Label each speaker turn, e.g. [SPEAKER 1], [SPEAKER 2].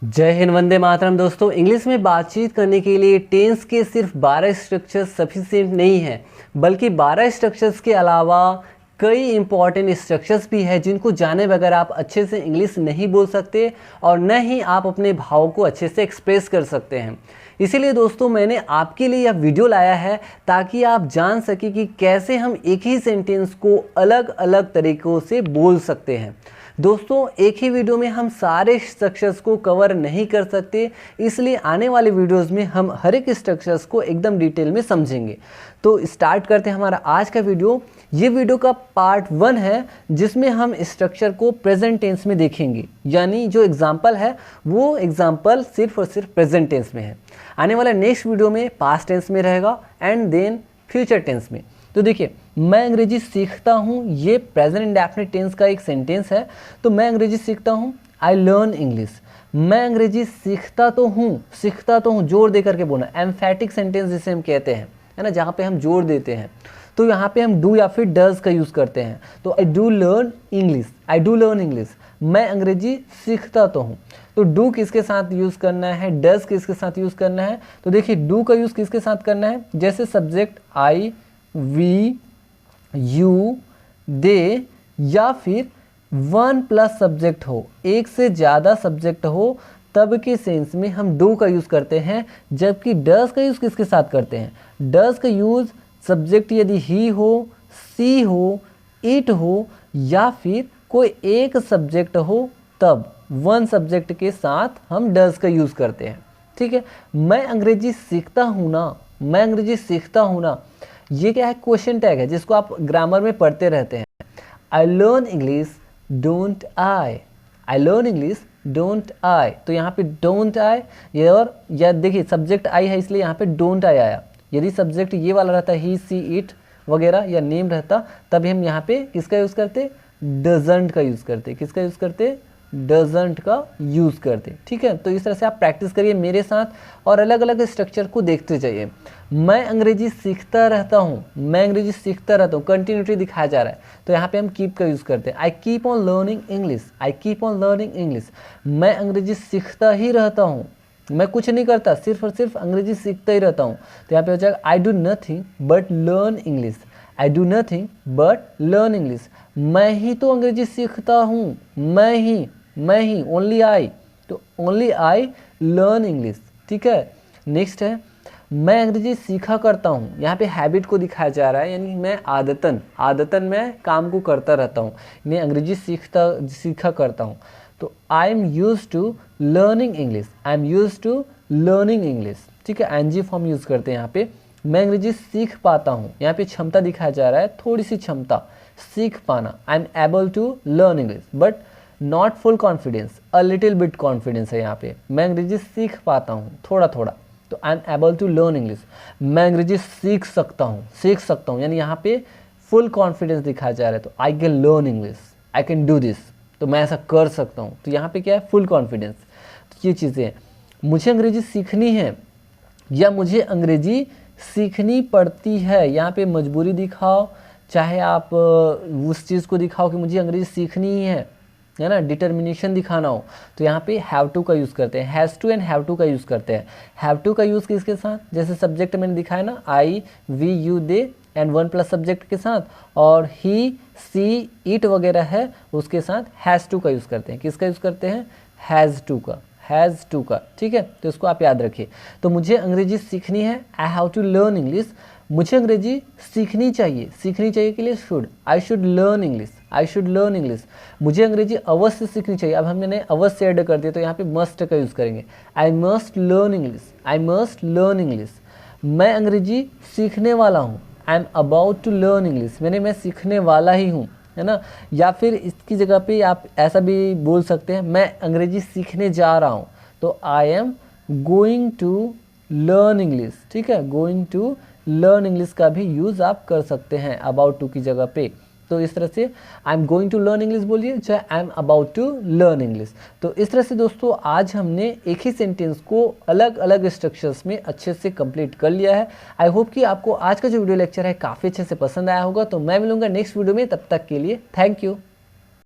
[SPEAKER 1] जय हिंद, वंदे मातरम। दोस्तों, इंग्लिश में बातचीत करने के लिए टेंस के सिर्फ 12 स्ट्रक्चर्स सफिशिएंट नहीं है, बल्कि 12 स्ट्रक्चर्स के अलावा कई इंपॉर्टेंट स्ट्रक्चर्स भी है जिनको जाने बगैर आप अच्छे से इंग्लिश नहीं बोल सकते और न ही आप अपने भाव को अच्छे से एक्सप्रेस कर सकते हैं। इसीलिए दोस्तों, मैंने आपके लिए यह वीडियो लाया है ताकि आप जान सकें कि कैसे हम एक ही सेंटेंस को अलग अलग तरीक़ों से बोल सकते हैं। दोस्तों, एक ही वीडियो में हम सारे स्ट्रक्चर्स को कवर नहीं कर सकते, इसलिए आने वाले वीडियोस में हम हर एक स्ट्रक्चर्स को एकदम डिटेल में समझेंगे। तो स्टार्ट करते हैं हमारा आज का वीडियो। ये वीडियो का पार्ट 1 है जिसमें हम स्ट्रक्चर को प्रेजेंट टेंस में देखेंगे, यानी जो एग्जाम्पल है वो एग्जाम्पल सिर्फ और सिर्फ प्रेजेंट टेंस में है। आने वाला नेक्स्ट वीडियो में पास्ट टेंस में रहेगा एंड देन फ्यूचर टेंस में। तो देखिए, मैं अंग्रेजी सीखता हूँ, ये प्रेजेंट इंडेफिनिट टेंस का एक सेंटेंस है। तो मैं अंग्रेजी सीखता हूँ, आई लर्न इंग्लिश। मैं अंग्रेजी सीखता तो हूँ जोर दे करके बोलना, एम्फेटिक सेंटेंस जिसे हम कहते हैं, है ना, जहाँ पे हम जोर देते हैं। तो यहाँ पे हम डू या फिर डज का यूज़ करते हैं। तो आई डू लर्न इंग्लिश, मैं अंग्रेजी सीखता तो हूँ। तो डू किसके साथ यूज़ करना है, डज किसके साथ यूज़ करना है? तो देखिए, डू का यूज़ किसके साथ करना है? जैसे सब्जेक्ट आई, वी, यू, दे, या फिर 1 प्लस सब्जेक्ट हो, एक से ज़्यादा सब्जेक्ट हो, तब के सेंस में हम डू का यूज़ करते हैं। जबकि डज का यूज़ किसके साथ करते हैं? डज का यूज़ सब्जेक्ट यदि ही हो, सी हो, इट हो, या फिर कोई एक सब्जेक्ट हो, तब 1 सब्जेक्ट के साथ हम डज का यूज़ करते हैं। ठीक है, मैं अंग्रेजी सीखता हूँ ना, ये क्या है? क्वेश्चन टैग है जिसको आप ग्रामर में पढ़ते रहते हैं। I learn English don't I, तो यहाँ पे डोंट आई, ये और या देखिए सब्जेक्ट आई है इसलिए यहाँ पे डोंट आई आया। यदि सब्जेक्ट ये वाला रहता, ही, सी, इट वगैरह या नेम रहता, तब हम यहाँ पे किसका यूज़ करते? डजंट का यूज़ करते। किसका यूज़ करते? डजंट का यूज़ करते। ठीक है, तो इस तरह से आप प्रैक्टिस करिए मेरे साथ और अलग अलग स्ट्रक्चर को देखते जाइए। मैं अंग्रेजी सीखता रहता हूँ, कंटिन्यूटी दिखाया जा रहा है, तो यहाँ पे हम कीप का यूज़ करते हैं। I keep on learning English, मैं अंग्रेजी सीखता ही रहता हूँ, मैं कुछ नहीं करता, सिर्फ और सिर्फ अंग्रेजी सीखता ही रहता हूँ। तो यहाँ पे हो जाएगा I do nothing but learn English, मैं ही तो अंग्रेजी सीखता हूँ, मैं ही ओनली आई, तो ओनली आई लर्न इंग्लिश। ठीक है, नेक्स्ट है मैं अंग्रेजी सीखा करता हूँ। यहाँ पे हैबिट को दिखाया जा रहा है, यानी मैं आदतन मैं काम को करता रहता हूँ, मैं अंग्रेजी सीखा करता हूँ। तो I am use to learning English, ठीक है, एनजी फॉर्म यूज़ करते हैं यहाँ पे। मैं अंग्रेजी सीख पाता हूँ, यहाँ पे क्षमता दिखाया जा रहा है, थोड़ी सी क्षमता, सीख पाना। I am able to learn English but not full confidence, a little bit confidence है यहाँ पे। मैं अंग्रेजी सीख पाता हूँ थोड़ा, तो I am able to learn English. मैं अंग्रेजी सीख सकता हूँ, यानी यहाँ पे फुल कॉन्फिडेंस दिखाया जा रहा है। तो I can learn English, I can do this, तो मैं ऐसा कर सकता हूँ। तो यहाँ पे क्या है? Full confidence. तो ये चीज़ें हैं। मुझे अंग्रेजी सीखनी है या मुझे अंग्रेजी सीखनी पड़ती है, यहाँ पे मजबूरी दिखाओ, चाहे आप उस चीज़ को दिखाओ कि मुझे अंग्रेजी सीखनी ही है ना, डिटर्मिनेशन दिखाना हो, तो यहाँ पे हैव टू का यूज़ करते हैं। Has to and have to का यूज़ करते हैं। हैव टू का यूज़ किसके साथ? जैसे सब्जेक्ट मैंने दिखाया ना, I, we, you, they and 1 plus subject के साथ, और ही, सी, इट वगैरह है उसके साथ हैज़ टू का यूज़ करते हैं। किसका यूज़ करते हैं? हैज़ टू का। ठीक है, तो इसको आप याद रखिए। तो मुझे अंग्रेजी सीखनी है, I have to learn English. मुझे अंग्रेजी सीखनी चाहिए के लिए should, I should learn English. मुझे अंग्रेजी अवश्य सीखनी चाहिए, अब हमने अवश्य ऐड कर दिया तो यहाँ पे मस्ट का यूज़ करेंगे। I must learn English. मैं अंग्रेजी सीखने वाला हूँ, I am about to learn English, मैं सीखने वाला ही हूँ, है ना। या फिर इसकी जगह पे आप ऐसा भी बोल सकते हैं, मैं अंग्रेजी सीखने जा रहा हूँ, तो I am going to learn English. ठीक है, गोइंग टू लर्न इंग्लिश का भी यूज़ आप कर सकते हैं अबाउट टू की जगह पे। तो इस तरह से I am going to learn English बोलिए, चाहे I am about to learn English. तो इस तरह से दोस्तों, आज हमने एक ही सेंटेंस को अलग अलग स्ट्रक्चर्स में अच्छे से कंप्लीट कर लिया है। आई होप कि आपको आज का जो वीडियो लेक्चर है काफ़ी अच्छे से पसंद आया होगा। तो मैं मिलूंगा नेक्स्ट वीडियो में, तब तक के लिए थैंक यू।